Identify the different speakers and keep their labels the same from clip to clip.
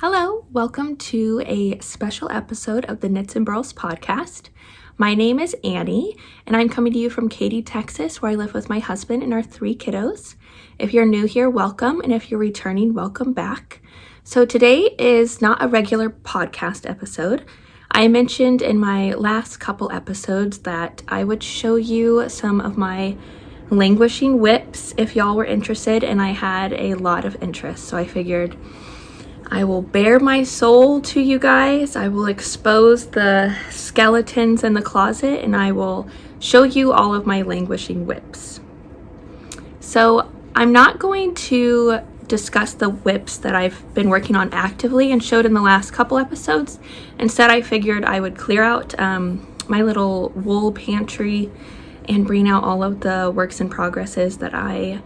Speaker 1: Hello, welcome to a special episode of the Knits and Burls podcast. My name is Annie, and I'm coming to you from Katy, Texas, where I live with my husband and our 3 kiddos. If you're new here, welcome, and if you're returning, welcome back. So today is not a regular podcast episode. I mentioned in my last couple episodes that I would show you some of my languishing whips if y'all were interested, and I had a lot of interest, so I figured I will bare my soul to you guys. I will expose the skeletons in the closet, and I will show you all of my languishing whips. So I'm not going to discuss the whips that I've been working on actively and showed in the last couple episodes. Instead, I figured I would clear out my little wool pantry and bring out all of the works in progresses that I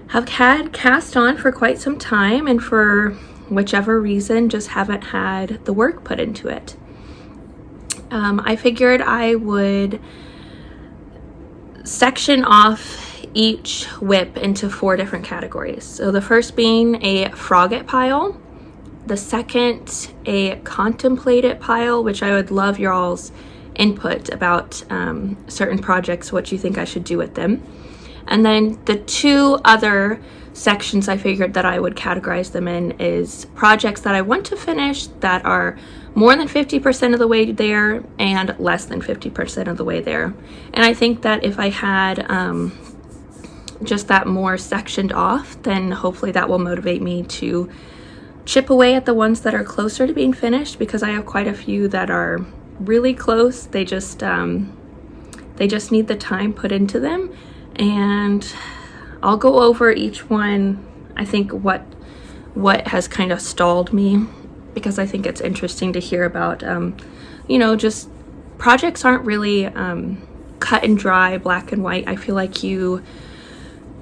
Speaker 1: have had cast on for quite some time, and for whichever reason just haven't had the work put into it. I figured I would section off each whip into 4 different categories. So the first being a frog it pile, the second a contemplate it pile, which I would love y'all's input about certain projects, what you think I should do with them. And then the 2 other sections I figured that I would categorize them in is projects that I want to finish that are more than 50% of the way there and less than 50% of the way there. And I think that if I had just that more sectioned off, then hopefully that will motivate me to chip away at the ones that are closer to being finished, because I have quite a few that are really close. They just need the time put into them, and I'll go over each one. I think what has kind of stalled me, because I think it's interesting to hear about, just projects aren't really cut and dry, black and white. I feel like you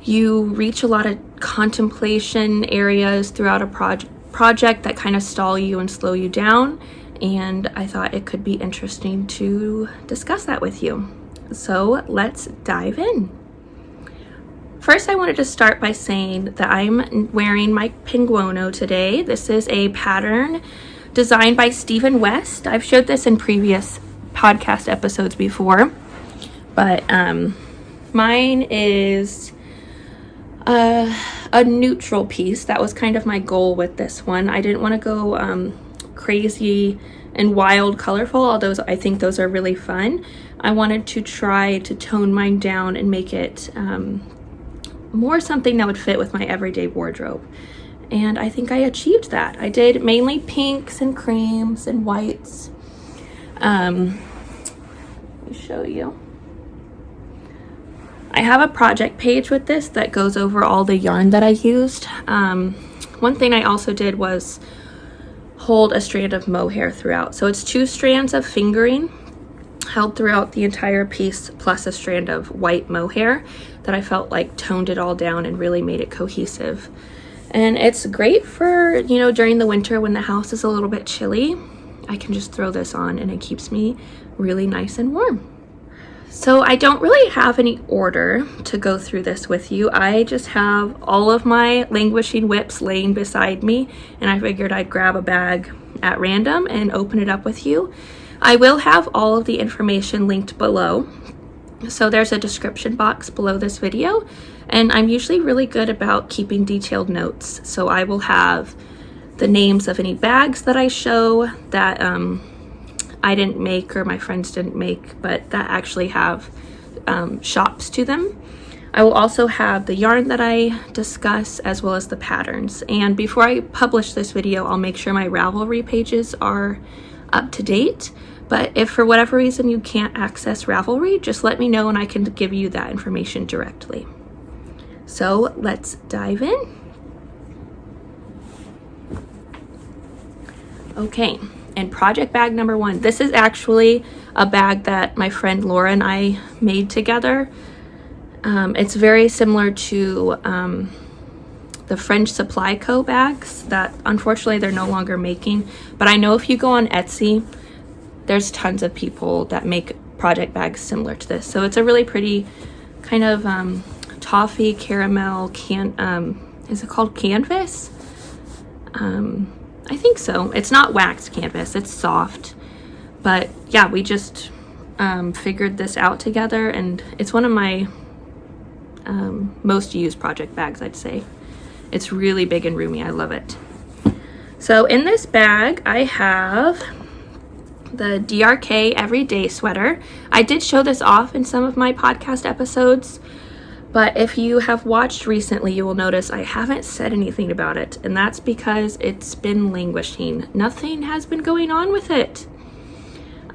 Speaker 1: reach a lot of contemplation areas throughout a project that kind of stall you and slow you down, and I thought it could be interesting to discuss that with you. So let's dive in. First, I wanted to start by saying that I'm wearing my PENGUONO today. This is a pattern designed by Stephen West. I've showed this in previous podcast episodes before, but mine is a neutral piece. That was kind of my goal with this one. I didn't want to go crazy and wild colorful, although I think those are really fun. I wanted to try to tone mine down and make it more something that would fit with my everyday wardrobe, and I think I achieved that. I did mainly pinks and creams and whites. Let me show you. I have a project page with this that goes over all the yarn that I used. One thing I also did was hold a strand of mohair throughout, so it's 2 strands of fingering held throughout the entire piece, plus a strand of white mohair that I felt like toned it all down and really made it cohesive. And it's great for, during the winter when the house is a little bit chilly. I can just throw this on and it keeps me really nice and warm. So I don't really have any order to go through this with you. I just have all of my languishing whips laying beside me, and I figured I'd grab a bag at random and open it up with you. I will have all of the information linked below. So there's a description box below this video, and I'm usually really good about keeping detailed notes. So I will have the names of any bags that I show that I didn't make or my friends didn't make, but that actually have shops to them. I will also have the yarn that I discuss, as well as the patterns. And before I publish this video, I'll make sure my Ravelry pages are up to date. But if for whatever reason you can't access Ravelry, just let me know and I can give you that information directly. So let's dive in. Okay, and project bag number 1. This is actually a bag that my friend Laura and I made together. It's very similar to the French Supply Co. bags that unfortunately they're no longer making. But I know if you go on Etsy, there's tons of people that make project bags similar to this. So it's a really pretty kind of toffee caramel is it called canvas? I think so. It's not waxed canvas, it's soft. But yeah, we just figured this out together, and it's one of my most used project bags, I'd say. It's really big and roomy. I love it. So in this bag, I have the DRK Everyday Sweater. I did show this off in some of my podcast episodes, but if you have watched recently, you will notice I haven't said anything about it, and that's because it's been languishing. Nothing has been going on with it.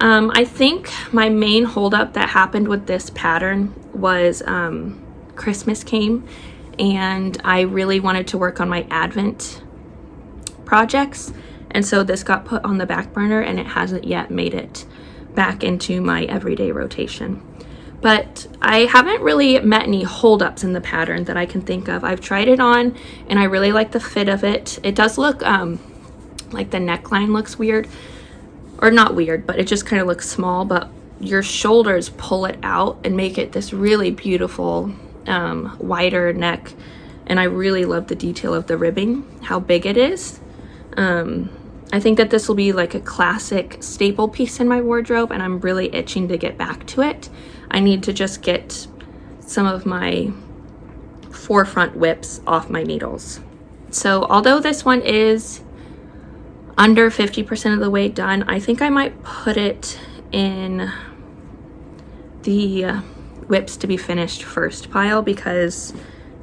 Speaker 1: I think my main holdup that happened with this pattern was Christmas came, and I really wanted to work on my Advent projects, and so this got put on the back burner, and it hasn't yet made it back into my everyday rotation. But I haven't really met any holdups in the pattern that I can think of. I've tried it on, and I really like the fit of it. It does look like the neckline looks weird, or not weird, but it just kind of looks small, but your shoulders pull it out and make it this really beautiful wider neck. And I really love the detail of the ribbing, how big it is. I think that this will be like a classic staple piece in my wardrobe, and I'm really itching to get back to it. I need to just get some of my forefront whips off my needles. So although this one is under 50% of the way done, I think I might put it in the whips to be finished first pile, because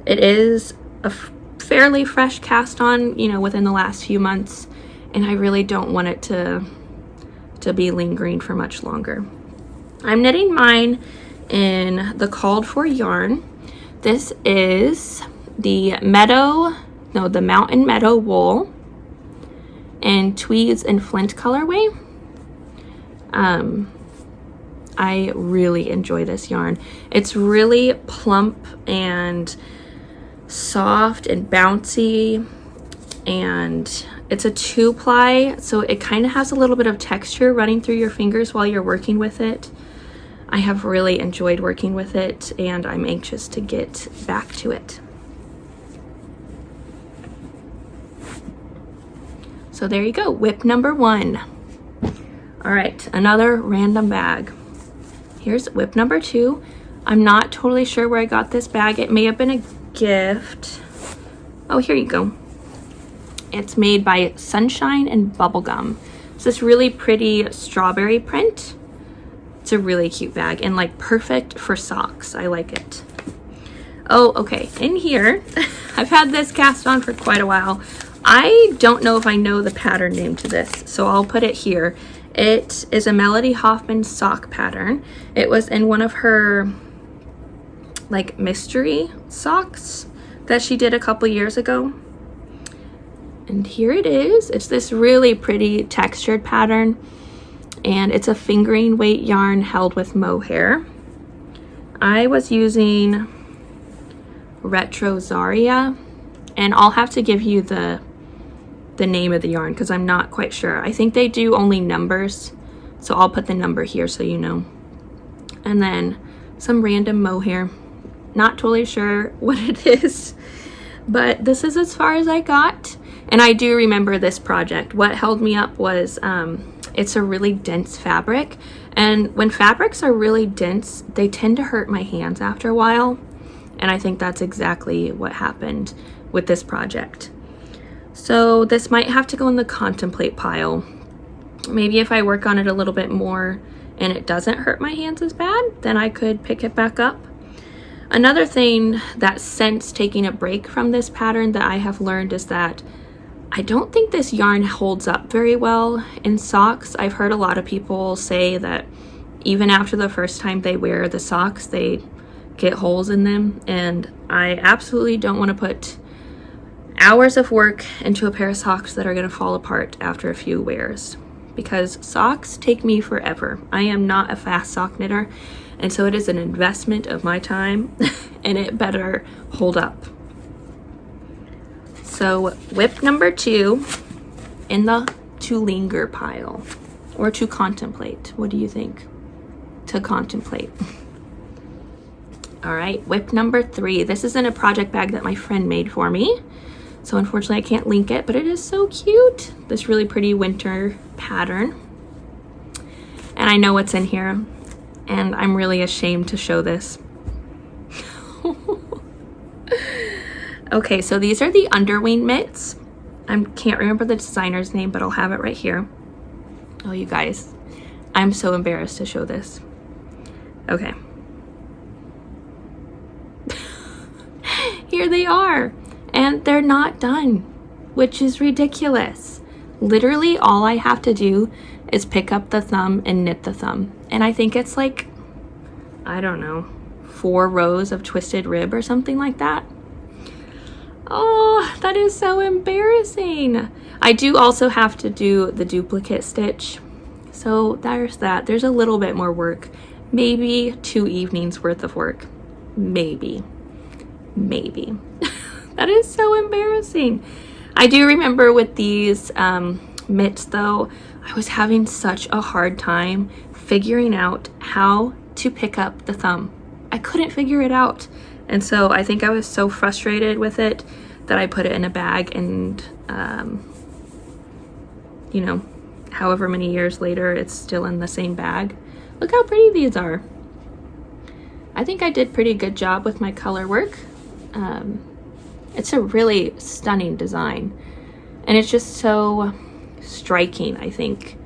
Speaker 1: it is a fairly fresh cast on, you know, within the last few months, and I really don't want it to be lingering for much longer. I'm knitting mine in the called for yarn. This is the Mountain Meadow wool and TWEEDS and FLINT colorway. I really enjoy this yarn. It's really plump and soft and bouncy, and it's a 2-ply, so it kind of has a little bit of texture running through your fingers while you're working with it. I have really enjoyed working with it, and I'm anxious to get back to it. So there you go, whip number 1. All right, another random bag. Here's whip number 2. I'm not totally sure where I got this bag. It may have been a gift. Oh, here you go. It's made by Sunshine and Bubblegum. It's this really pretty strawberry print. It's a really cute bag, and like perfect for socks. I like it. Oh, okay, in here, I've had this cast on for quite a while. I don't know if I know the pattern name to this, so I'll put it here. It is a Melody Hoffman sock pattern. It was in one of her like mystery socks that she did a couple years ago. And here it is. It's this really pretty textured pattern, and it's a fingering weight yarn held with mohair. I was using Retro Zaria, and I'll have to give you the name of the yarn because I'm not quite sure. I think they do only numbers, so I'll put the number here so you know. And then some random mohair. Not totally sure what it is, but this is as far as I got. And I do remember this project. What held me up was it's a really dense fabric, and when fabrics are really dense, they tend to hurt my hands after a while, and I think that's exactly what happened with this project. So this might have to go in the contemplate pile. Maybe if I work on it a little bit more and it doesn't hurt my hands as bad, then I could pick it back up. Another thing that since taking a break from this pattern that I have learned is that I don't think this yarn holds up very well in socks. I've heard a lot of people say that even after the first time they wear the socks, they get holes in them, and I absolutely don't want to put hours of work into a pair of socks that are going to fall apart after a few wears, because socks take me forever. I am not a fast sock knitter, and so it is an investment of my time and it better hold up. So whip number 2 in the to linger pile, or to contemplate. What do you think? To contemplate. All right, whip number 3. This is in a project bag that my friend made for me. So unfortunately I can't link it, but it is so cute. This really pretty winter pattern. And I know what's in here, and I'm really ashamed to show this. Okay, so these are the Underwing mitts. I can't remember the designer's name, but I'll have it right here. Oh, you guys, I'm so embarrassed to show this. Okay. Here they are, and they're not done, which is ridiculous. Literally all I have to do is pick up the thumb and knit the thumb. And I think it's like, I don't know, 4 rows of twisted rib or something like that. Oh, that is so embarrassing. I do also have to do the duplicate stitch. So there's that. There's a little bit more work. Maybe 2 evenings worth of work. Maybe. That is so embarrassing. I do remember with these mitts though, I was having such a hard time figuring out how to pick up the thumb. I couldn't figure it out. And so I think I was so frustrated with it that I put it in a bag, and you know, however many years later, it's still in the same bag. Look how pretty these are. I think I did pretty good job with my color work. It's a really stunning design, and it's just so striking, I think.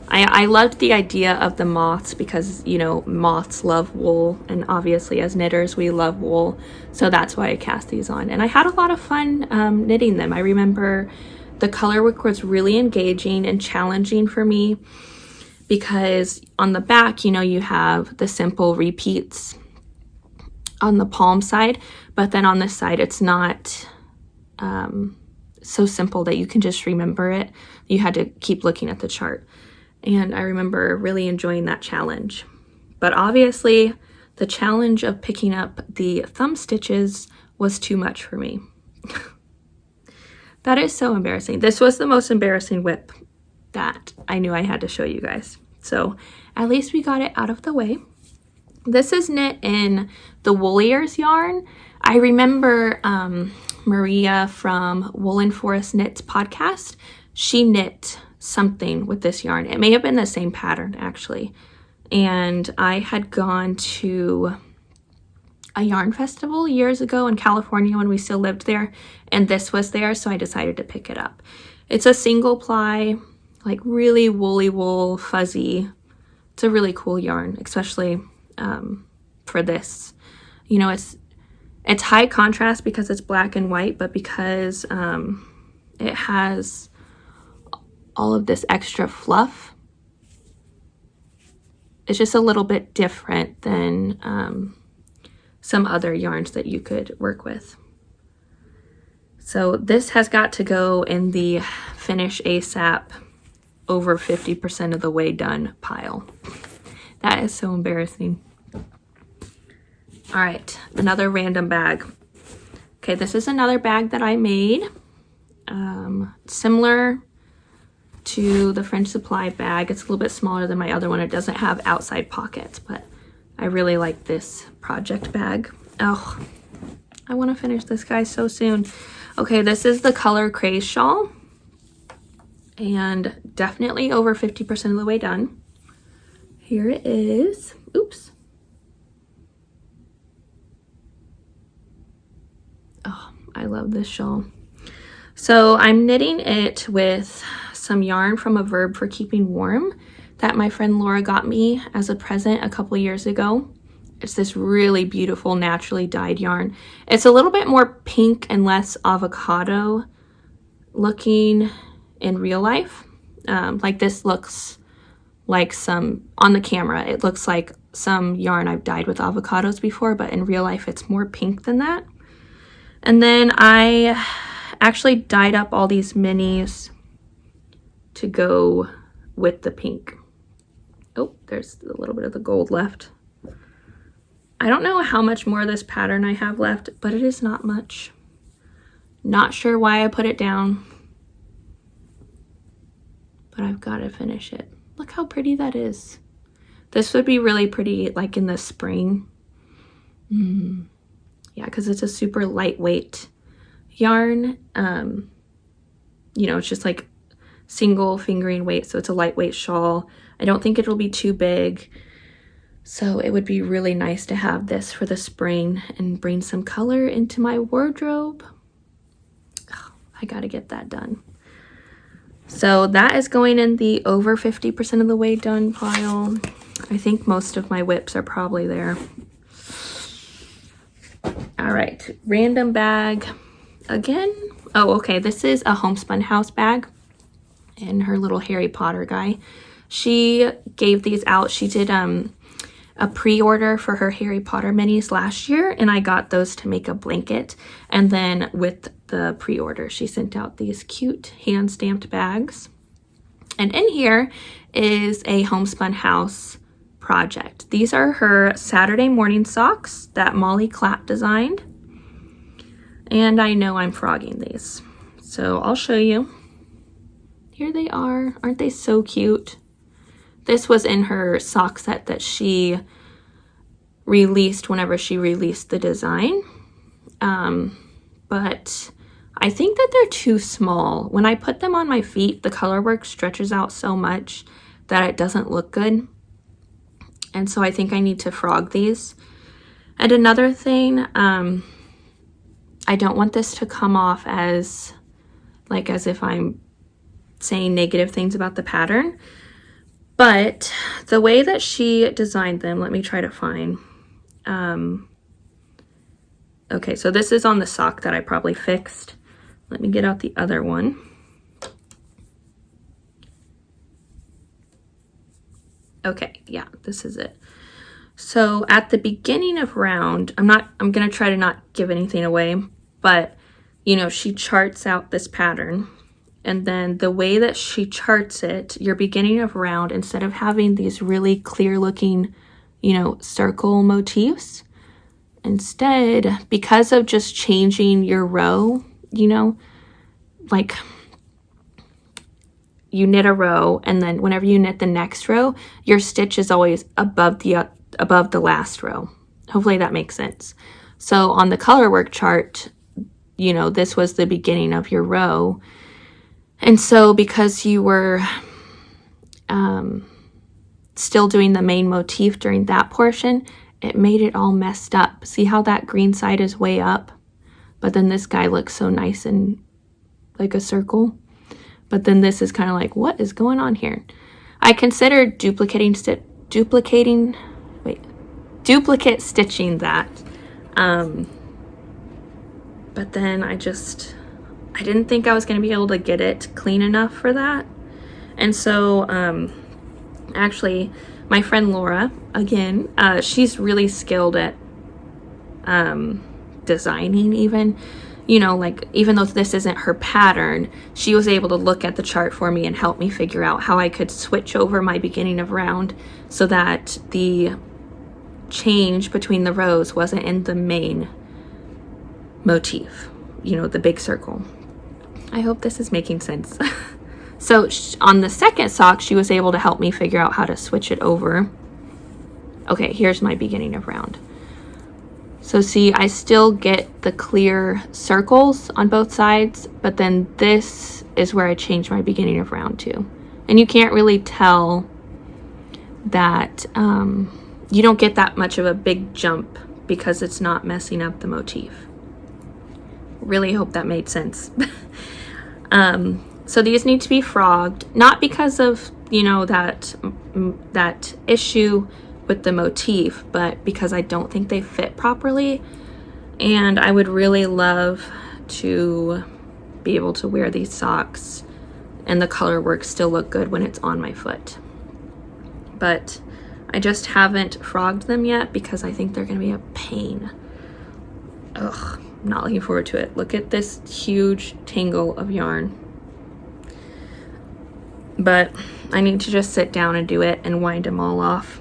Speaker 1: I loved the idea of the moths because, you know, moths love wool, and obviously as knitters we love wool, so that's why I cast these on. And I had a lot of fun knitting them. I remember the color work was really engaging and challenging for me because on the back, you know, you have the simple repeats on the palm side, but then on this side it's not so simple that you can just remember it. You had to keep looking at the chart. And I remember really enjoying that challenge. But obviously, the challenge of picking up the thumb stitches was too much for me. That is so embarrassing. This was the most embarrassing whip that I knew I had to show you guys. So at least we got it out of the way. This is knit in the WOOLIERS yarn. I remember Maria from Woolen Forest Knits podcast. She knit something with this yarn. It may have been the same pattern actually. And I had gone to a yarn festival years ago in California when we still lived there, and this was there, so I decided to pick it up. It's a single ply, like really woolly wool, fuzzy. It's a really cool yarn, especially for this. You know, it's high contrast because it's black and white, but because it has all of this extra fluff, it's just a little bit different than some other yarns that you could work with. So this has got to go in the finish ASAP over 50% of the way done pile. That is so embarrassing. All right, another random bag. Okay, this is another bag that I made. Similar to the French Supply bag. It's a little bit smaller than my other one. It doesn't have outside pockets, but I really like this project bag. Oh, I want to finish this guy so soon. Okay, this is the color Craze shawl, and definitely over 50% of the way done. Here it is. Oops. Oh, I love this shawl. So I'm knitting it with some yarn from a VERB for keeping warm that my friend Laura got me as a present a couple years ago. It's this really beautiful naturally dyed yarn. It's a little bit more pink and less avocado looking in real life. Like this looks like some, on the camera, it looks like some yarn I've dyed with avocados before, but in real life it's more pink than that. And then I actually dyed up all these minis to go with the pink. Oh, there's a little bit of the gold left. I don't know how much more of this pattern I have left, but it is not much. Not sure why I put it down, but I've got to finish it. Look how pretty that is. This would be really pretty like in the spring. Yeah, because it's a super lightweight yarn. You know, it's just like single fingering weight, so it's a lightweight shawl. I don't think it'll be too big, so it would be really nice to have this for the spring and bring some color into my wardrobe. Oh, I gotta get that done. So that is going in the over 50% of the way done pile. I think most of my whips are probably there. All right, random bag again. Oh, okay, this is a Homespun house bag and her little Harry Potter guy. She gave these out. She did a pre-order for her Harry Potter minis last year, and I got those to make a blanket. And then with the pre-order, she sent out these cute hand-stamped bags. And in here is a Homespun house project. These are her Saturday morning socks that Molly KLATT designed. And I know I'm frogging these, so I'll show you. Here they are. Aren't they so cute? This was in her sock set that she released whenever she released the design. But I think that they're too small. When I put them on my feet, the color work stretches out so much that it doesn't look good. And so I think I need to frog these. And another thing, I don't want this to come off as if I'm saying negative things about the pattern, but the way that she designed them, let me try to find. Okay, so this is on the sock that I probably fixed. Let me get out the other one. Okay, yeah, this is it. So at the beginning of round, I'm gonna try to not give anything away, but you know, she charts out this pattern, and then the way that she charts it, your beginning of round, instead of having these really clear looking, you know, circle motifs, instead, because of just changing your row, you know, like you knit a row, and then whenever you knit the next row, your stitch is always above the last row. Hopefully that makes sense. So on the color work chart, you know, this was the beginning of your row. And so because you were still doing the main motif during that portion, it made it all messed up. See how that green side is way up? But then this guy looks so nice and like a circle. But then this is kind of like, what is going on here? I considered duplicate stitching that. But then I didn't think I was going to be able to get it clean enough for that. And so actually my friend Laura, again, she's really skilled at designing even. You know, like, even though this isn't her pattern, she was able to look at the chart for me and help me figure out how I could switch over my beginning of round so that the change between the rows wasn't in the main motif, you know, the big circle. I hope this is making sense. So on the second sock, she was able to help me figure out how to switch it over. Okay, here's my beginning of round. So see, I still get the clear circles on both sides, but then this is where I change my beginning of round to. And you can't really tell that, you don't get that much of a big jump because it's not messing up the motif. Really hope that made sense. So these need to be frogged, not because of, you know, that issue with the motif, but because I don't think they fit properly, and I would really love to be able to wear these socks and the color work still look good when it's on my foot. But I just haven't frogged them yet because I think they're gonna be a pain. Ugh, I'm not looking forward to it. Look at this huge tangle of yarn. But I need to just sit down and do it and wind them all off,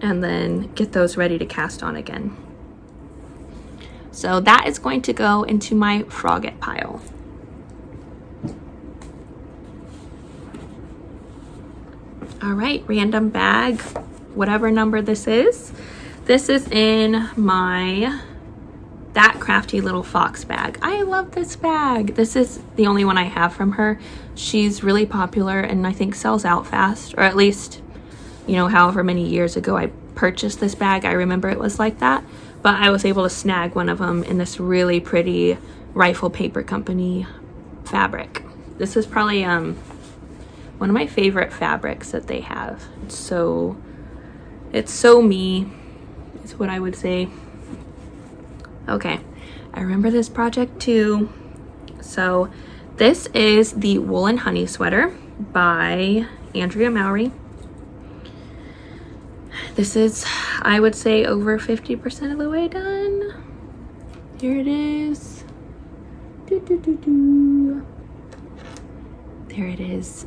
Speaker 1: and then get those ready to cast on again. So that is going to go into my frog it pile. All right, random bag, whatever number this is. This is in my That crafty little fox bag. I love this bag. This is the only one I have from her. She's really popular and I think sells out fast, or at least, you know, however many years ago I purchased this bag, I remember it was like that. But I was able to snag one of them in this really pretty Rifle Paper Company fabric. This is probably one of my favorite fabrics that they have. It's so me, is what I would say. Okay, I remember this project too. So this is the Woolen Honey Sweater by Andrea Mowry. This is, I would say, over 50% of the way done. Here it is. There it is.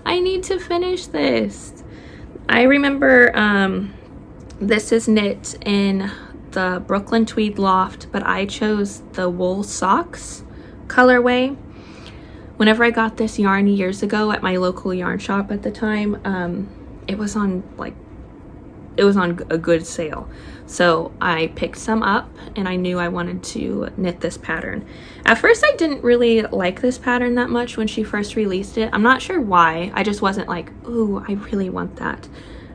Speaker 1: I need to finish this. I remember this is knit in the Brooklyn Tweed Loft, but I chose the Wool Socks colorway. Whenever I got this yarn years ago at my local yarn shop at the time, it was on a good sale. So I picked some up and I knew I wanted to knit this pattern. At first I didn't really like this pattern that much when she first released it. I'm not sure why. I just wasn't like, ooh, I really want that.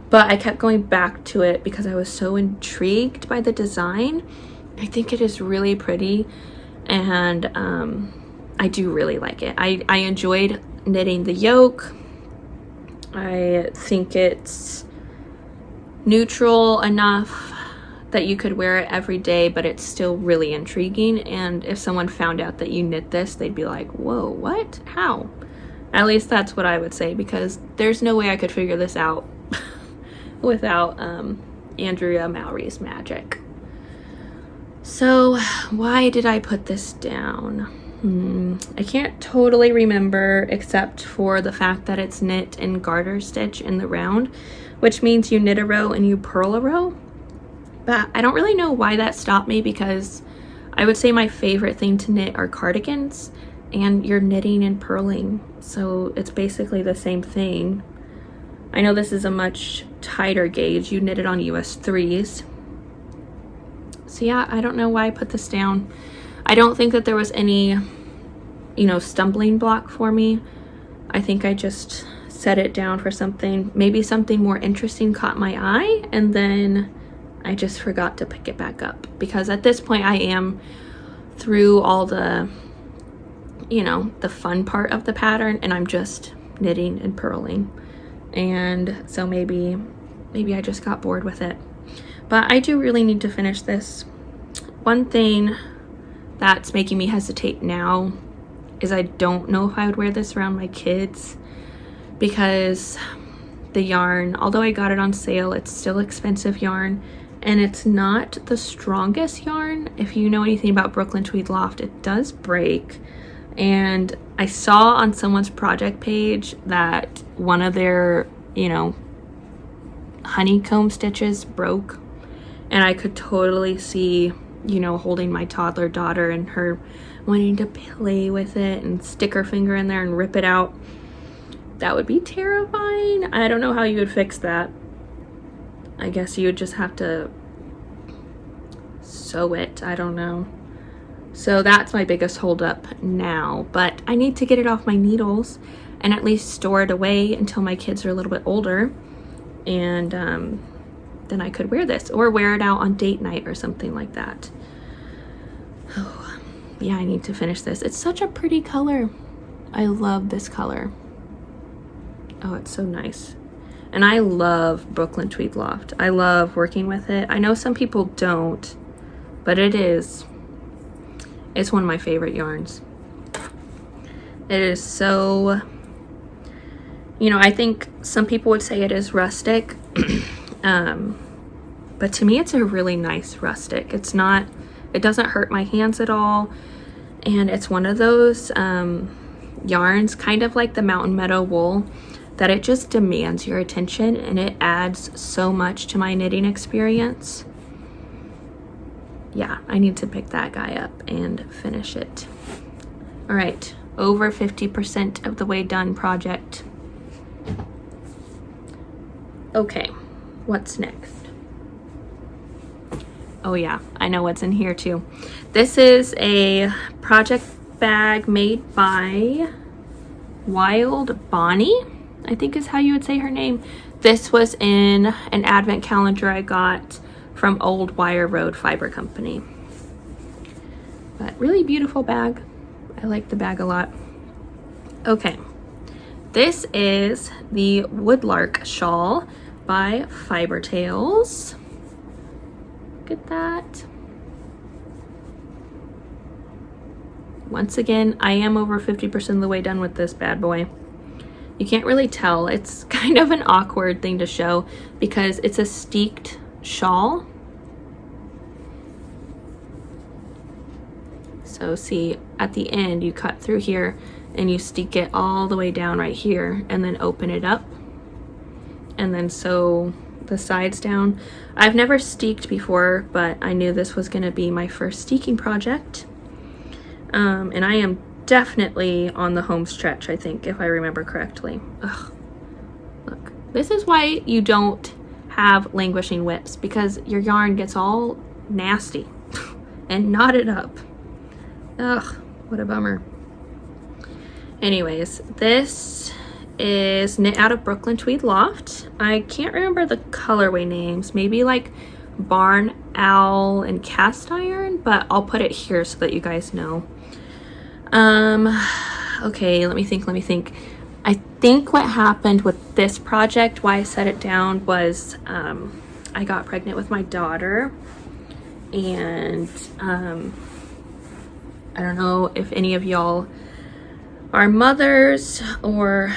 Speaker 1: But I kept going back to it because I was so intrigued by the design. I think it is really pretty and I do really like it. I enjoyed knitting the yoke. I think it's neutral enough that you could wear it every day, but it's still really intriguing. And if someone found out that you knit this, they'd be like, whoa, what? How? At least that's what I would say, because there's no way I could figure this out without Andrea Mowry's magic. So why did I put this down? I can't totally remember, except for the fact that it's knit in garter stitch in the round, which means you knit a row and you purl a row. But I don't really know why that stopped me, because I would say my favorite thing to knit are cardigans, and you're knitting and purling, so it's basically the same thing. I know this is a much tighter gauge. You knit it on US 3s. So yeah, I don't know why I put this down. I don't think that there was any, you know, stumbling block for me. I think I just set it down for something, maybe something more interesting caught my eye, and then I just forgot to pick it back up, because at this point I am through all the, you know, the fun part of the pattern, and I'm just knitting and purling. And so maybe I just got bored with it. But I do really need to finish this. One thing that's making me hesitate now is I don't know if I would wear this around my kids, because the yarn, although I got it on sale, it's still expensive yarn, and it's not the strongest yarn. If you know anything about Brooklyn Tweed Loft, it does break. And I saw on someone's project page that one of their, you know, honeycomb stitches broke, and I could totally see, you know, holding my toddler daughter and her wanting to play with it and stick her finger in there and rip it out. That would be terrifying. I don't know how you would fix that. I guess you would just have to sew it. I don't know. So that's my biggest holdup now. But I need to get it off my needles and at least store it away until my kids are a little bit older. And then I could wear this, or wear it out on date night or something like that. Oh, yeah, I need to finish this. It's such a pretty color. I love this color. Oh, it's so nice. And I love Brooklyn Tweed Loft. I love working with it. I know some people don't, but it's one of my favorite yarns. It is so, you know, I think some people would say it is rustic, but to me it's a really nice rustic. It's not, it doesn't hurt my hands at all, and it's one of those yarns, kind of like the Mountain Meadow wool, that it just demands your attention, and it adds so much to my knitting experience. Yeah, I need to pick that guy up and finish it. All right, over 50% of the way done project. Okay, what's next? Oh yeah, I know what's in here too. This is a project bag made by Wild Bonnie, I think is how you would say her name. This was in an advent calendar I got from Old Wire Road Fiber Company. But really beautiful bag. I like the bag a lot. Okay, this is the Woodlark shawl by Fiber Tales. Look at that. Once again, I am over 50% of the way done with this bad boy. You can't really tell. It's kind of an awkward thing to show because it's a steeked shawl. So see, at the end you cut through here and you steek it all the way down right here and then open it up and then sew the sides down. I've never steeked before, but I knew this was going to be my first steeking project. And I am definitely on the home stretch, I think, if I remember correctly. Ugh. Look, this is why you don't have languishing whips, because your yarn gets all nasty and knotted up. Ugh, what a bummer. Anyways, this is knit out of Brooklyn Tweed Loft. I can't remember the colorway names, maybe like Barn Owl and Cast Iron, but I'll put it here so that you guys know. Okay, let me think. I think what happened with this project, why I set it down, was I got pregnant with my daughter, and I don't know if any of y'all are mothers or,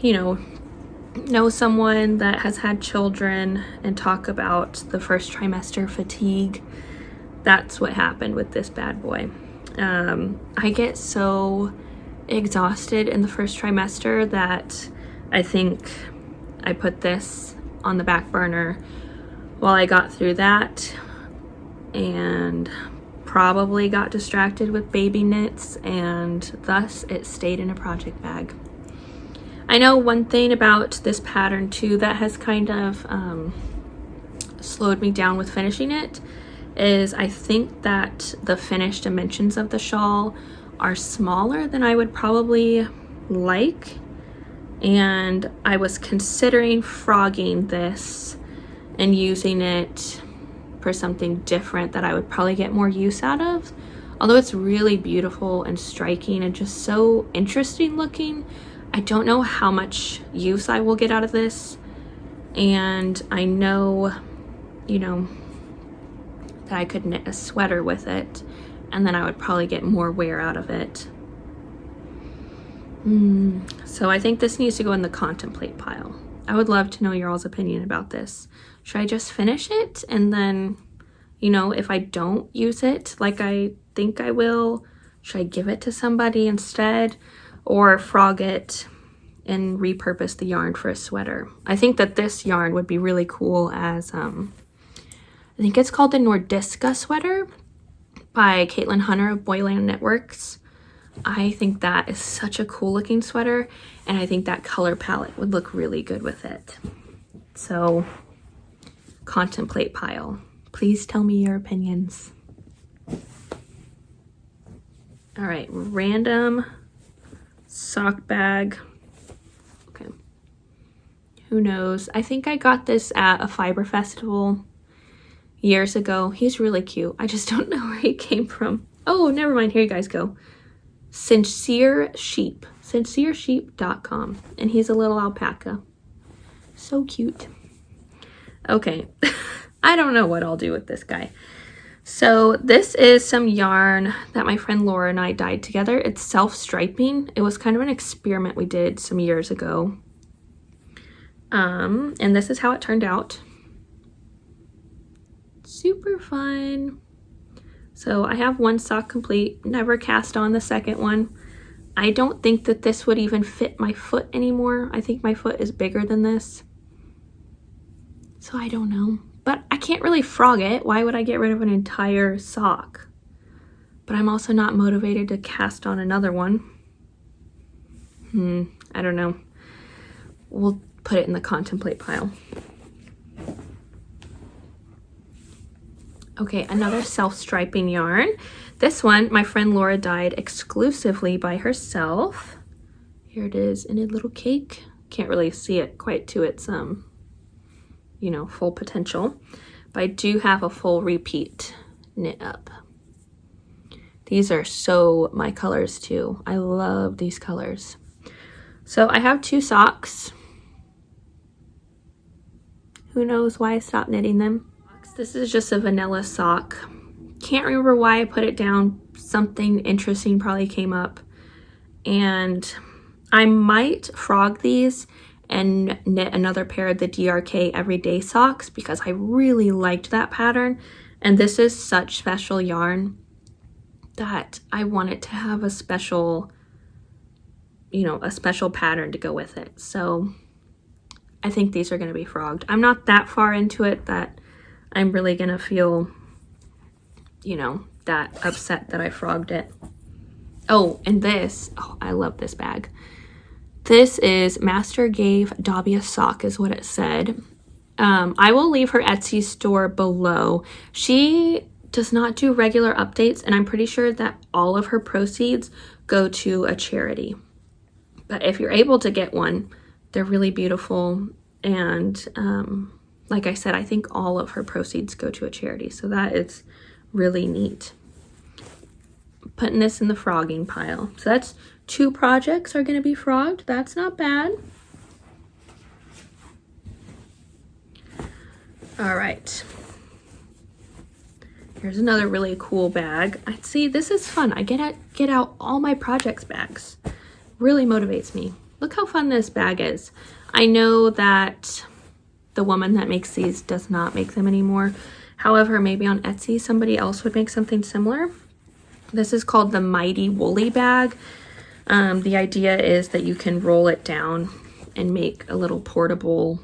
Speaker 1: you know someone that has had children and talk about the first trimester fatigue. That's what happened with this bad boy. I get so exhausted in the first trimester that I think I put this on the back burner while I got through that, and probably got distracted with baby knits, and thus it stayed in a project bag. I know one thing about this pattern too that has kind of slowed me down with finishing it is I think that the finished dimensions of the shawl are smaller than I would probably like, and I was considering frogging this and using it for something different that I would probably get more use out of. Although it's really beautiful and striking and just so interesting looking, I don't know how much use I will get out of this. And I know, you know, that I could knit a sweater with it, and then I would probably get more wear out of it. So I think this needs to go in the contemplate pile. I would love to know your all's opinion about this. Should I just finish it and then, you know, if I don't use it like I think I will, should I give it to somebody instead, or frog it and repurpose the yarn for a sweater? I think that this yarn would be really cool as I think it's called the Nordiska sweater by Caitlin Hunter of Boyland Knitworks. I think that is such a cool looking sweater, and I think that color palette would look really good with it. So, contemplate pile. Please tell me your opinions. All right, random sock bag. Okay. Who knows? I think I got this at a fiber festival years ago. He's really cute. I just don't know where he came from. Oh, never mind. Here you guys go. Sincere Sheep. Sinceresheep.com. And he's a little alpaca. So cute. Okay. I don't know what I'll do with this guy. So this is some yarn that my friend Laura and I dyed together. It's self-striping. It was kind of an experiment we did some years ago. And this is how it turned out. Super fun. So I have one sock complete, never cast on the second one. I don't think that this would even fit my foot anymore. I think my foot is bigger than this. So I don't know. But I can't really frog it. Why would I get rid of an entire sock? But I'm also not motivated to cast on another one. I don't know. We'll put it in the contemplate pile. Okay, another self-striping yarn. This one, my friend Laura dyed exclusively by herself. Here it is in a little cake. Can't really see it quite to its, you know, full potential. But I do have a full repeat knit up. These are so my colors too. I love these colors. So I have 2 socks. Who knows why I stopped knitting them? This is just a vanilla sock. Can't remember why I put it down. Something interesting probably came up. And I might frog these and knit another pair of the DRK everyday socks because I really liked that pattern. And this is such special yarn that I wanted to have a special, you know, a special pattern to go with it. So I think these are going to be frogged. I'm not that far into it that I'm really going to feel, you know, that upset that I frogged it. Oh, and this, oh, I love this bag. This is Master Gave Dobby a Sock is what it said. I will leave her Etsy store below. She does not do regular updates, and I'm pretty sure that all of her proceeds go to a charity. But if you're able to get one, they're really beautiful. And like I said, I think all of her proceeds go to a charity. So that is really neat. Putting this in the frogging pile. So that's 2 projects are going to be frogged. That's not bad. All right. Here's another really cool bag. I see this is fun. I get out all my projects bags. Really motivates me. Look how fun this bag is. I know that the woman that makes these does not make them anymore. However, maybe on Etsy somebody else would make something similar. This is called the Mighty Woolly Bag. The idea is that you can roll it down and make a little portable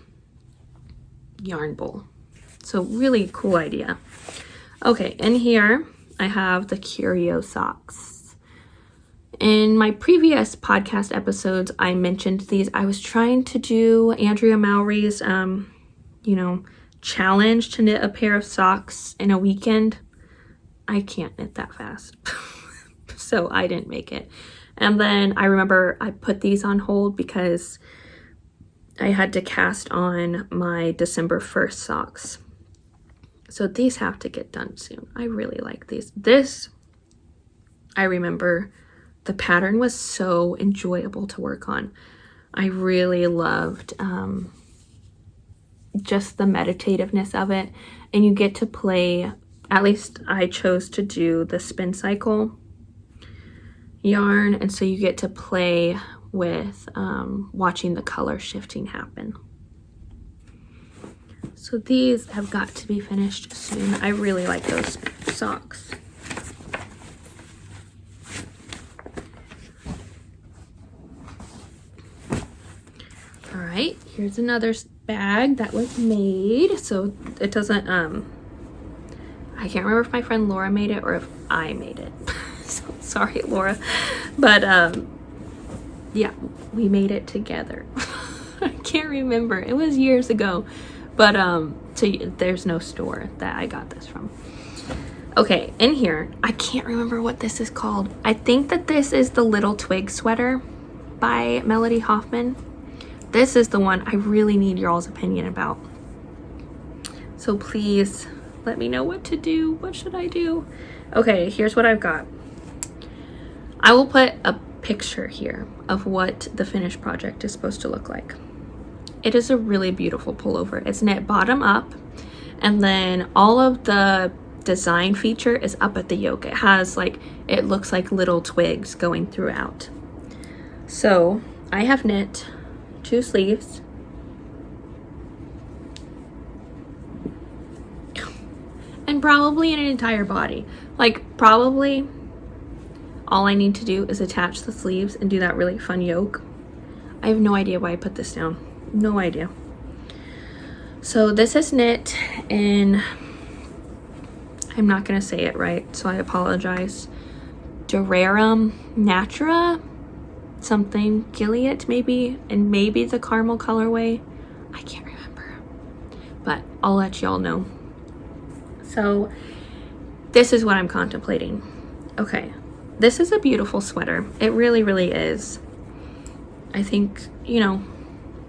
Speaker 1: yarn bowl. So really cool idea. Okay, in here I have the Curio socks. In my previous podcast episodes, I mentioned these. I was trying to do Andrea Mowry's, you know, challenge to knit a pair of socks in a weekend. I can't knit that fast, so I didn't make it. And then I remember I put these on hold because I had to cast on my December 1st socks. So these have to get done soon. I really like these. This, I remember the pattern was so enjoyable to work on. I really loved just the meditativeness of it. And you get to play, at least I chose to do the spin cycle yarn. And so you get to play with watching the color shifting happen. So these have got to be finished soon. I really like those socks. All right, here's another bag that was made. So it doesn't, I can't remember if my friend Laura made it or if I made it. So sorry, Laura. But yeah, we made it together. I can't remember. It was years ago. But so there's no store that I got this from. Okay, in here, I can't remember what this is called. I think that this is the Little Twig Sweater by Melody Hoffman. This is the one I really need y'all's opinion about. So please let me know what to do. What should I do? Okay, here's what I've got. I will put a picture here of what the finished project is supposed to look like. It is a really beautiful pullover. It's knit bottom up, and then all of the design feature is up at the yoke. It has like, it looks like little twigs going throughout. So I have knit 2 sleeves. And probably an entire body. Like probably all I need to do is attach the sleeves and do that really fun yoke. I have no idea why I put this down. No idea. So this is knit in, I'm not gonna say it right, so I apologize. RERUM Natura something, Gilead maybe, and maybe the caramel colorway. I can't remember, but I'll let y'all know. So this is what I'm contemplating. Okay, this is a beautiful sweater. It really, really is. I think, you know,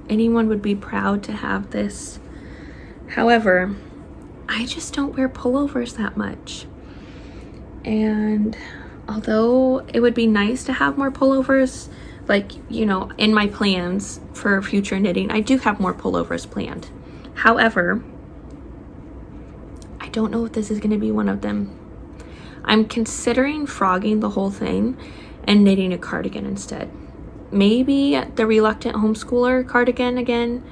Speaker 1: anyone would be proud to have this. However, I just don't wear pullovers that much. And although it would be nice to have more pullovers, like, you know, in my plans for future knitting, I do have more pullovers planned. However, I don't know if this is going to be one of them. I'm considering frogging the whole thing and knitting a cardigan instead. Maybe the Reluctant Homeschooler cardigan again,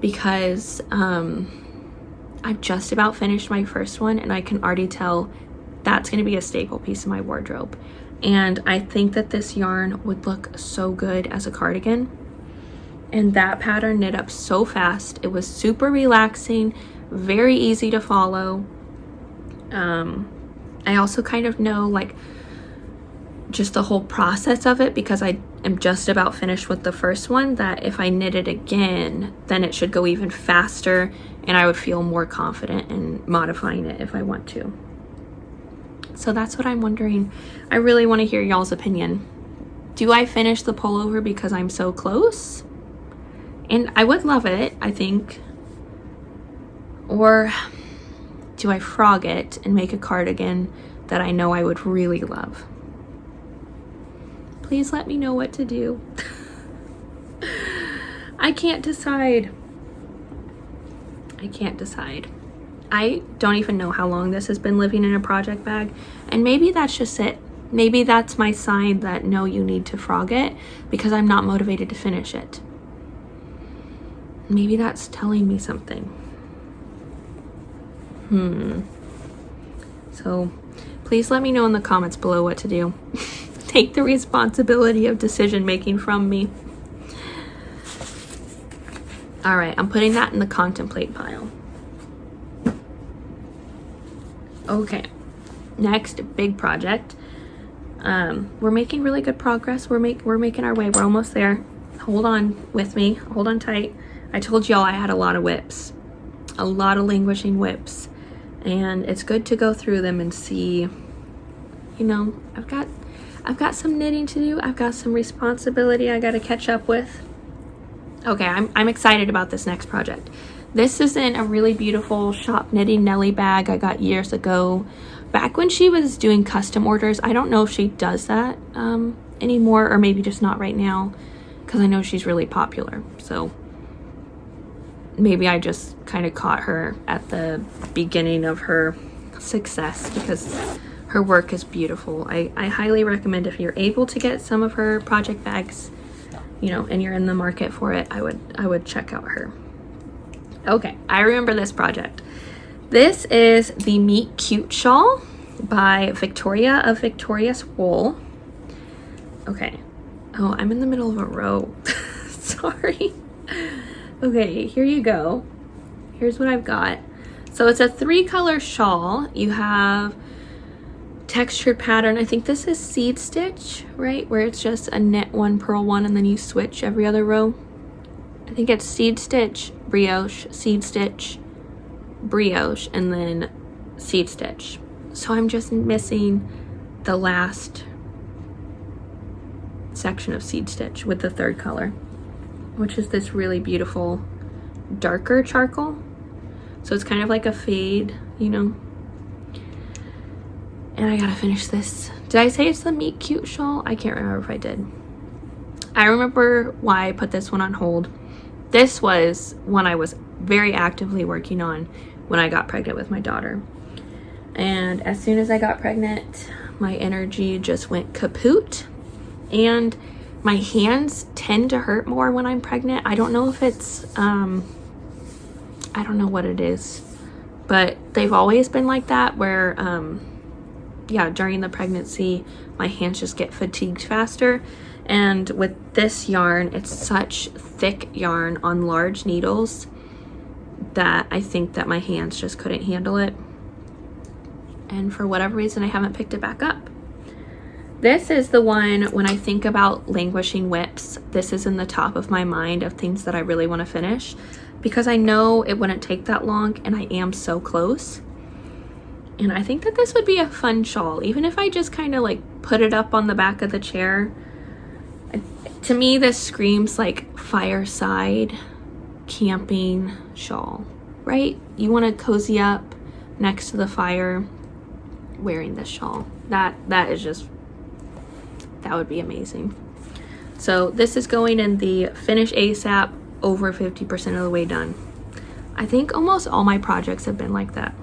Speaker 1: because I've just about finished my first one and I can already tell that's going to be a staple piece of my wardrobe. And I think that this yarn would look so good as a cardigan. And that pattern knit up so fast. It was super relaxing, very easy to follow. I also kind of know like just the whole process of it, because I am just about finished with the first one, that if I knit it again, then it should go even faster and I would feel more confident in modifying it if I want to. So that's what I'm wondering. I really want to hear y'all's opinion. Do I finish the pullover because I'm so close? And I would love it, I think. Or do I frog it and make a cardigan that I know I would really love? Please let me know what to do. I can't decide. I can't decide. I don't even know how long this has been living in a project bag, and maybe that's just it. Maybe that's my sign that no, you need to frog it, because I'm not motivated to finish it. Maybe that's telling me something. So please let me know in the comments below what to do. Take the responsibility of decision making from me. All right, I'm putting that in the contemplate pile. Okay, next big project. We're making really good progress. We're making our way. We're almost there. Hold on with me. Hold on tight. I told y'all I had a lot of whips, a lot of languishing whips, and it's good to go through them and see. You know, I've got some knitting to do. I've got some responsibility I got to catch up with. Okay, I'm excited about this next project. This is in a really beautiful shop knitting Nelly bag I got years ago, back when she was doing custom orders. I don't know if she does that anymore, or maybe just not right now, because I know she's really popular. So maybe I just kind of caught her at the beginning of her success, because her work is beautiful. I highly recommend, if you're able to get some of her project bags, you know, and you're in the market for it, I would check out her. Okay, I remember this project. This is the Meet Cute shawl by Victoria of Victorious Wool. Okay. Oh, I'm in the middle of a row. Sorry. Okay, here you go. Here's what I've got. So it's a 3-color shawl. You have textured pattern. I think this is seed stitch, right? Where it's just a knit 1, purl 1, and then you switch every other row. I think it's seed stitch, brioche, seed stitch, brioche, and then seed stitch. So I'm just missing the last section of seed stitch with the 3rd color, which is this really beautiful darker charcoal. So it's kind of like a fade, you know. And I gotta finish this. Did I say it's the Meet Cute shawl? I can't remember if I did. I remember why I put this one on hold. This was one I was very actively working on when I got pregnant with my daughter. And as soon as I got pregnant, my energy just went kaput. And my hands tend to hurt more when I'm pregnant. I don't know if it's, I don't know what it is, but they've always been like that, where, yeah, during the pregnancy, my hands just get fatigued faster. And with this yarn, it's such thick yarn on large needles that I think that my hands just couldn't handle it. And for whatever reason, I haven't picked it back up. This is the one, when I think about languishing whips, this is in the top of my mind of things that I really want to finish, because I know it wouldn't take that long and I am so close. And I think that this would be a fun shawl, even if I just kind of like put it up on the back of the chair. To me, this screams like fireside camping shawl, right? You want to cozy up next to the fire wearing this shawl. That would be amazing. So this is going in the finish ASAP, over 50% of the way done. I think almost all my projects have been like that.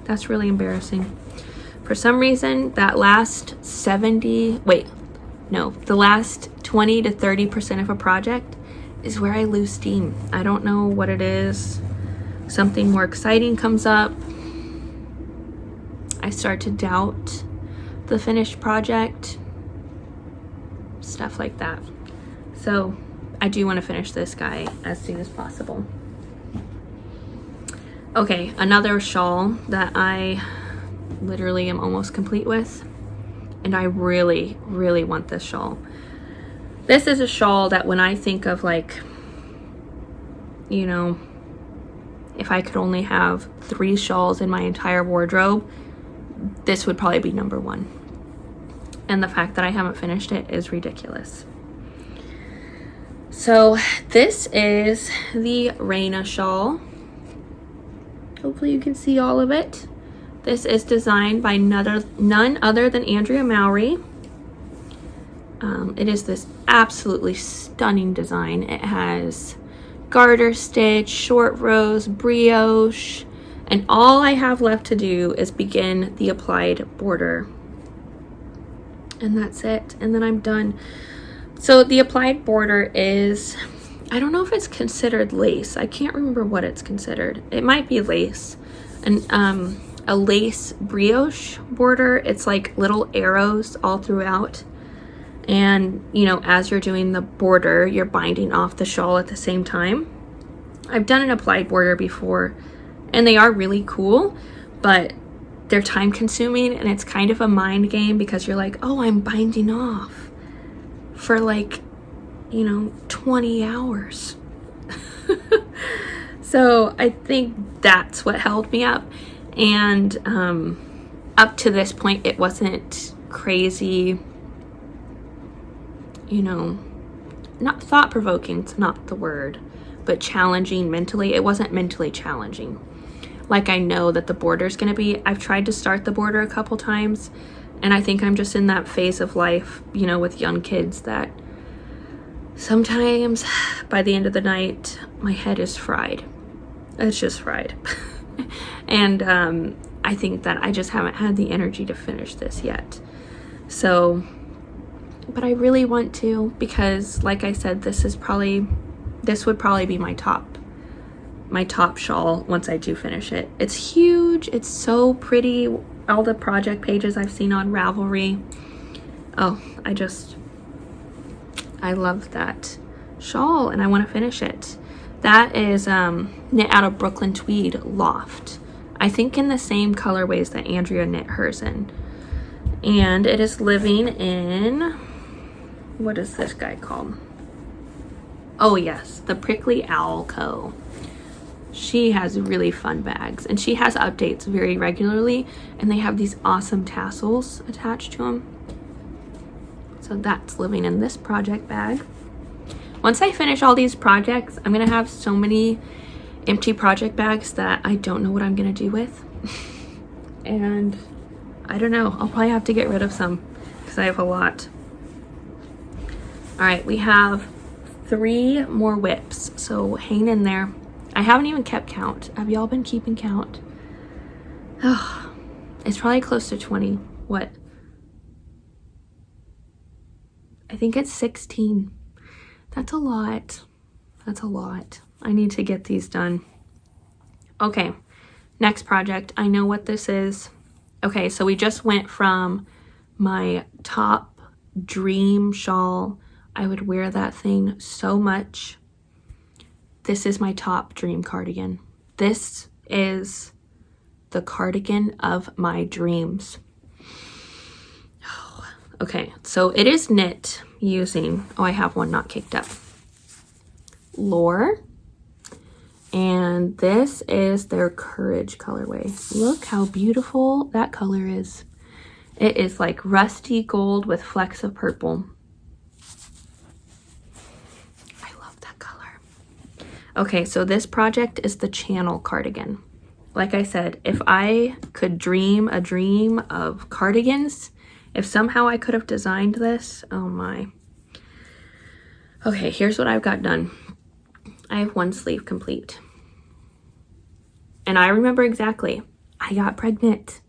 Speaker 1: That's really embarrassing. For some reason, that last the last 20 to 30% of a project is where I lose steam. I don't know what it is. Something more exciting comes up. I start to doubt the finished project. Stuff like that. So I do want to finish this guy as soon as possible. Okay, another shawl that I literally am almost complete with, and I really, really want this shawl. This is a shawl that when I think of, like, you know, if I could only have 3 shawls in my entire wardrobe, this would probably be number 1. And the fact that I haven't finished it is ridiculous. So this is the Raina shawl. Hopefully you can see all of it. This is designed by none other than Andrea MOWRY. It is this absolutely stunning design. It has garter stitch, short rows, brioche, and all I have left to do is begin the applied border. And that's it. And then I'm done. So the applied border is, I don't know if it's considered lace. I can't remember what it's considered. It might be lace. And a lace brioche border. It's like little arrows all throughout. And, you know, as you're doing the border, you're binding off the shawl at the same time. I've done an applied border before, and they are really cool, but they're time consuming, and it's kind of a mind game because you're like, oh, I'm binding off for like, you know, 20 hours. So I think that's what held me up. And up to this point, it wasn't crazy, you know, not thought-provoking, it's not the word, but challenging mentally. It wasn't mentally challenging like I know that the border is going to be. I've tried to start the border a couple times, and I think I'm just in that phase of life, you know, with young kids, that sometimes by the end of the night, my head is fried. It's just fried. And I think that I just haven't had the energy to finish this yet. So, but I really want to, because like I said, this would probably be my top shawl once I do finish it. It's huge. It's so pretty. All the project pages I've seen on Ravelry. Oh, I love that shawl, and I want to finish it. That is knit out of Brooklyn Tweed Loft. I think in the same colorways that Andrea knit hers in. And it is living in, what is this guy called? Oh yes, the Prickly Owl Co. She has really fun bags, and she has updates very regularly, and they have these awesome tassels attached to them. So that's living in this project bag. Once I finish all these projects, I'm gonna have so many empty project bags that I don't know what I'm gonna do with. And I don't know, I'll probably have to get rid of some because I have a lot. All right, we have 3 more whips, so hang in there. I haven't even kept count. Have y'all been keeping count? Oh, it's probably close to 20. What? I think it's 16. That's a lot. That's a lot. I need to get these done. Okay, next project. I know what this is. Okay, so we just went from my top dream shawl. I would wear that thing so much. This is my top dream cardigan. This is the cardigan of my dreams. Okay, so it is knit using, oh, I have one not kicked up. Lore, And this is their Courage colorway. Look how beautiful that color is. It is like rusty gold with flecks of purple. I love that color. Okay, so this project is the Channel cardigan. Like I said, if I could dream a dream of cardigans, if somehow I could have designed this, oh my. Okay, here's what I've got done. I have one sleeve complete. And I remember exactly, I got pregnant.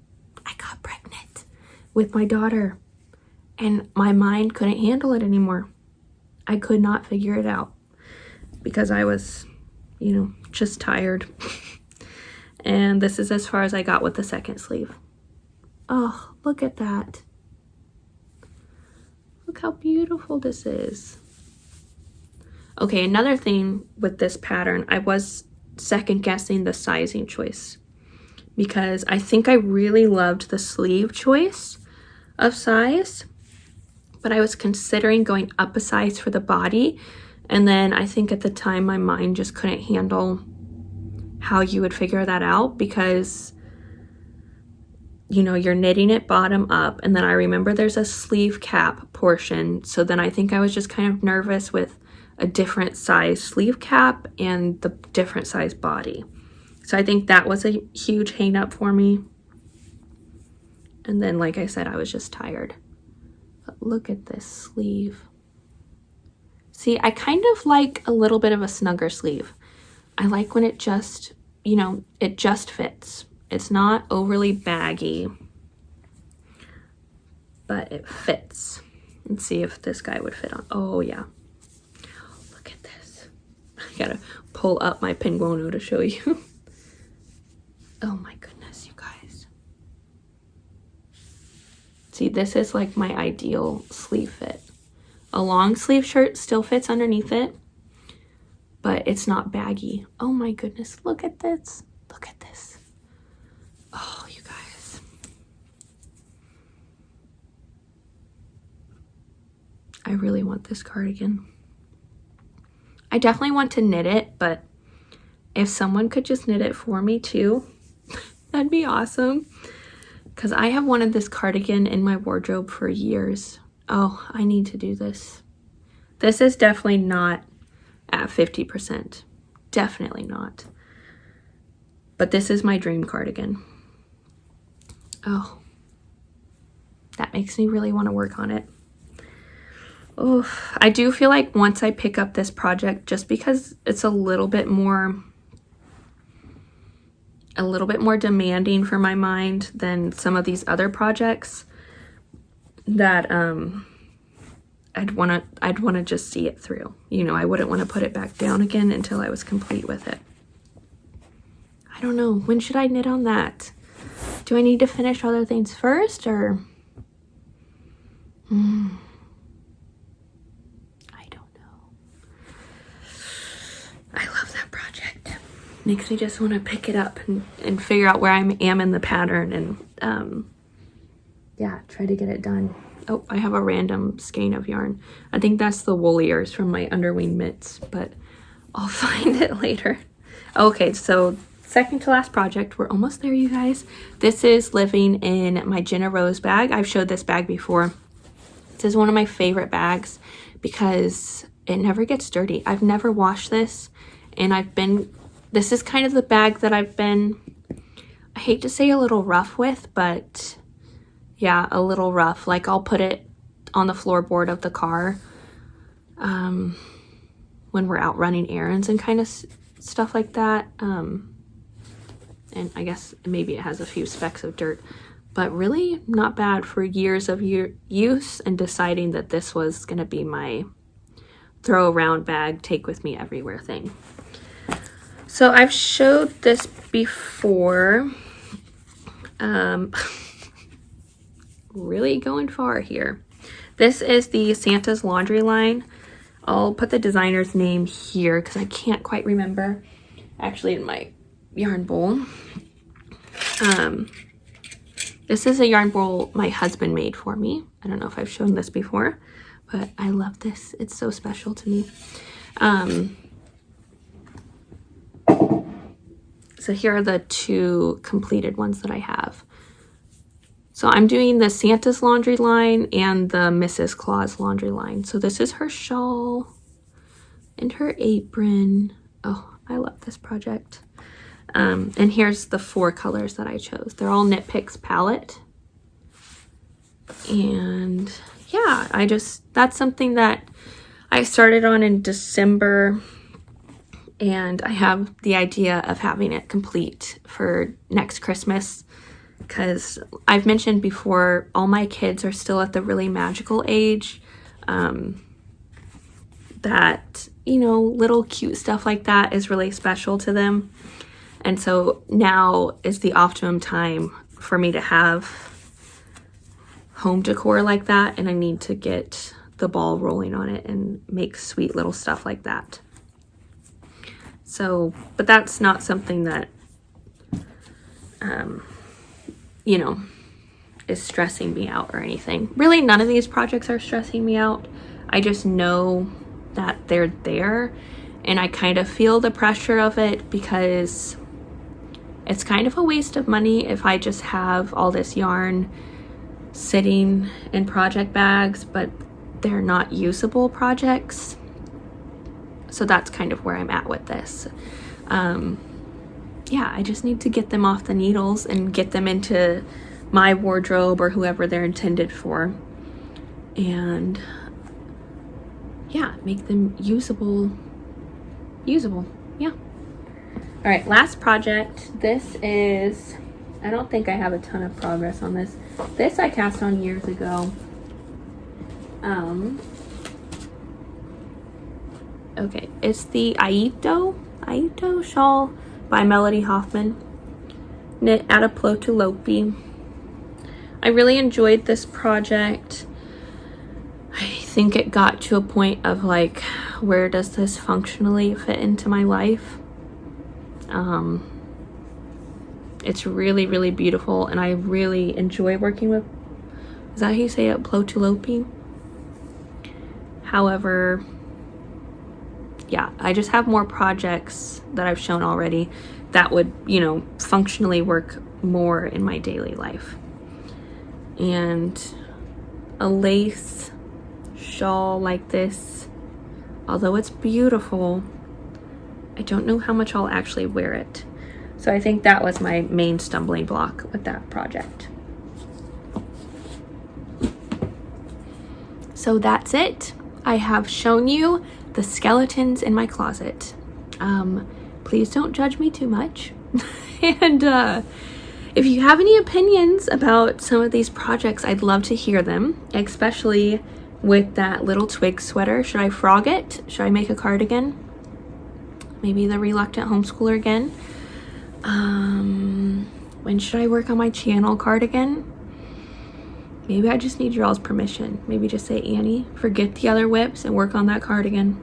Speaker 1: I got pregnant with my daughter. And my mind couldn't handle it anymore. I could not figure it out because I was, you know, just tired. And this is as far as I got with the second sleeve. Oh, look at that. Look how beautiful this is. Okay, another thing with this pattern, I was second guessing the sizing choice because I think I really loved the sleeve choice of size, but I was considering going up a size for the body. And then I think at the time my mind just couldn't handle how you would figure that out because, you know, you're knitting it bottom up, and then I remember there's a sleeve cap portion. So then I think I was just kind of nervous with a different size sleeve cap and the different size body. So I think that was a huge hang up for me. And then, like I said, I was just tired. But look at this sleeve. See, I kind of like a little bit of a snugger sleeve. I like when it just, you know, it just fits. It's not overly baggy, but it fits. Let's see if this guy would fit on. Oh yeah. Look at this. I gotta pull up my PENGUONO to show you. Oh my goodness, you guys. See, this is like my ideal sleeve fit. A long sleeve shirt still fits underneath it, but it's not baggy. Oh my goodness, look at this. Look at this. Oh, you guys. I really want this cardigan. I definitely want to knit it, but if someone could just knit it for me too, that'd be awesome. Because I have wanted this cardigan in my wardrobe for years. Oh, I need to do this. This is definitely not at 50%. Definitely not. But this is my dream cardigan. Oh, that makes me really want to work on it. Oh, I do feel like once I pick up this project, just because it's a little bit more demanding for my mind than some of these other projects, that I'd want to just see it through. You know, I wouldn't want to put it back down again until I was complete with it. I don't know. When should I knit on that? Do I need to finish other things first, or? I don't know. I love that project. Makes me just want to pick it up and figure out where I am in the pattern and yeah, try to get it done. Oh, I have a random skein of yarn. I think that's the Wooliers from my Underwing mitts, but I'll find it later. Okay, so second to last project. We're almost there, you guys. This is living in my Jenna Rose bag. I've showed this bag before. This is one of my favorite bags because it never gets dirty. I've never washed this, and this is kind of the bag that I've been, I hate to say a little rough with, but yeah, a little rough. Like I'll put it on the floorboard of the car when we're out running errands and kind of stuff like that. And I guess maybe it has a few specks of dirt, but really not bad for years of use and deciding that this was going to be my throw around bag, take with me everywhere thing. So I've showed this before. Really going far here. This is the Santa's Laundry line. I'll put the designer's name here because I can't quite remember. Actually, in my yarn bowl. This is a yarn bowl my husband made for me. I don't know if I've shown this before, but I love this. It's so special to me. So here are the 2 completed ones that I have. So I'm doing the Santa's laundry line and the Mrs. Claus laundry line. So this is her shawl and her apron. Oh, I love this project. And here's the 4 colors that I chose. They're all Knit Picks palette. And yeah, that's something that I started on in December, and I have the idea of having it complete for next Christmas, because I've mentioned before, all my kids are still at the really magical age, that, you know, little cute stuff like that is really special to them. And so now is the optimum time for me to have home decor like that, and I need to get the ball rolling on it and make sweet little stuff like that. So, but that's not something that, you know, is stressing me out or anything. Really, none of these projects are stressing me out. I just know that they're there, and I kind of feel the pressure of it, because it's kind of a waste of money if I just have all this yarn sitting in project bags, but they're not usable projects. So that's kind of where I'm at with this. Yeah, I just need to get them off the needles and get them into my wardrobe or whoever they're intended for, and yeah, make them usable. Yeah. All right, last project. This is, I don't think I have a ton of progress on this. This I cast on years ago. Okay, it's the Aito shawl by Melody Hoffman, knit out of PETOGLYPH. I really enjoyed this project. I think it got to a point of like, where does this functionally fit into my life? It's really, really beautiful, and I really enjoy working with, is that how you say it, PETOGLYPH? However, yeah, I just have more projects that I've shown already that would, you know, functionally work more in my daily life. And a lace shawl like this, although it's beautiful, I don't know how much I'll actually wear it. So I think that was my main stumbling block with that project. So that's it. I have shown you the skeletons in my closet. Please don't judge me too much. And if you have any opinions about some of these projects, I'd love to hear them, especially with that little TWIGS sweater. Should I frog it? Should I make a cardigan? Maybe the reluctant homeschooler again. When should I work on my channel cardigan? Maybe I just need your all's permission. Maybe just say, Annie, forget the other whips and work on that cardigan.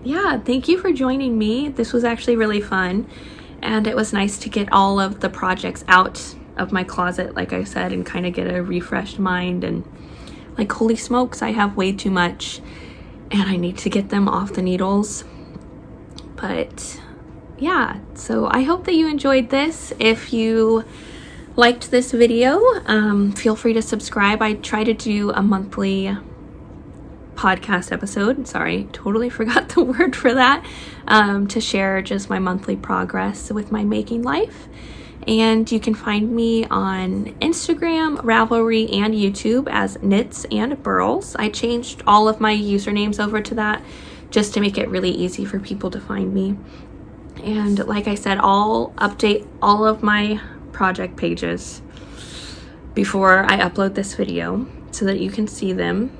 Speaker 1: Yeah, thank you for joining me. This was actually really fun, and it was nice to get all of the projects out of my closet, like I said, and kind of get a refreshed mind. And like, holy smokes, I have way too much, and I need to get them off the needles. But yeah, so I hope that you enjoyed this. If you liked this video, feel free to subscribe. I try to do a monthly podcast episode. Sorry, totally forgot the word for that. To share just my monthly progress with my making life. And you can find me on Instagram, Ravelry, and YouTube as Knits and Burls. I changed all of my usernames over to that just to make it really easy for people to find me. And like I said, I'll update all of my project pages before I upload this video so that you can see them.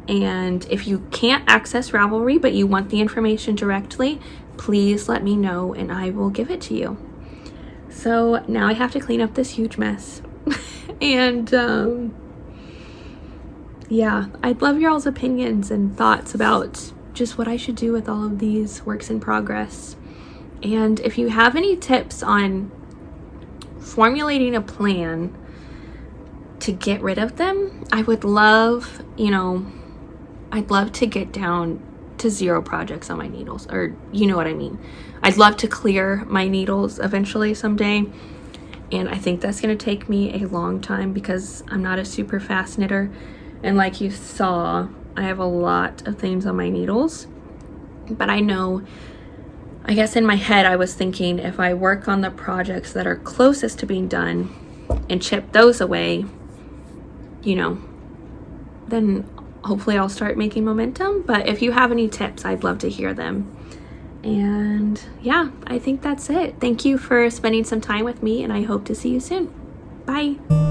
Speaker 1: And if you can't access Ravelry but you want the information directly, please let me know and I will give it to you. So now I have to clean up this huge mess. And yeah, I'd love your all's opinions and thoughts about just what I should do with all of these works in progress. And if you have any tips on formulating a plan to get rid of them, I would love, you know, I'd love to get down to 0 projects on my needles, or you know what I mean. I'd love to clear my needles eventually someday, and I think that's going to take me a long time because I'm not a super fast knitter, and like you saw, I have a lot of things on my needles. But I know, I guess in my head I was thinking if I work on the projects that are closest to being done and chip those away, you know, then hopefully I'll start making momentum. But if you have any tips, I'd love to hear them. And yeah, I think that's it. Thank you for spending some time with me, and I hope to see you soon. Bye.